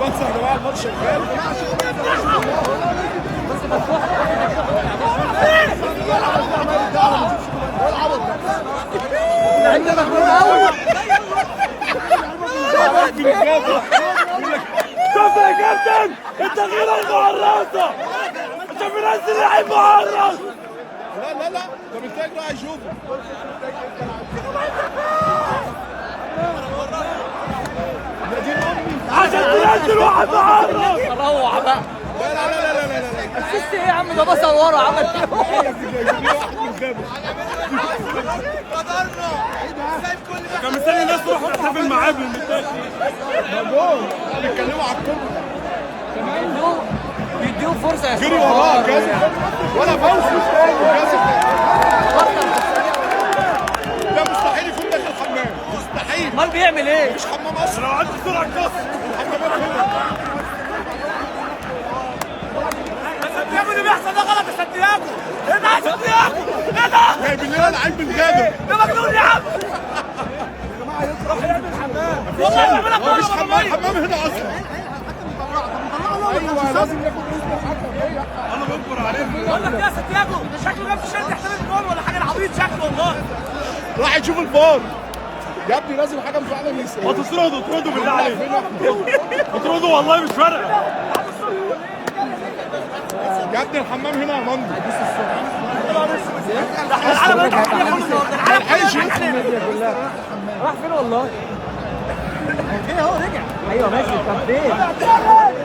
بس يا جماعه الماتش شغال. شوف يا كابتن التغيير المعرضة، انت منزل لعيب معرض. لا ده بالتالي راح يشوفه. عشان تنزل واحد معرض. روح بقى. لا اسيست ايه يا عم؟ ده بصل ورا عمل كان مستني الناس تروح تحتفل معاه بالمثال. بيتكلموا على الكوره. بيديهم فرصه يا جري وراه جازم ولا فوز جازم. ده مستحيل يكون داخل الحمام، مستحيل. امال بيعمل ايه؟ مش حمام اصلا. لو عندي سرعة كسر الحمامات هنا. سانتياغو اللي بيحصل ده غلط يا سانتياغو. ايه ده يا سانتياغو؟ ايه ده؟ جايبين لنا لعيب من غابه. ده مجنون يا عم. والله بيعملها هو مش كوره حمام هنا اصلا. ايوه لازم ياخد رزق الحكم. انا بكبر عليه. بقول لك يا سانتياغو شكله جاب في شد يحتمل الجول ولا حاجه، العبيط شكله والله. راح يشوف الفار. يا ابني لازم الحكم فعلا ما تطردوا بالله عليك. اطردوا والله مش فارقه. يا ابني الحمام هنا يا مندو. العالم رجع راح فين والله؟ ايه هو رجع. ايوه ماشي. طب فين؟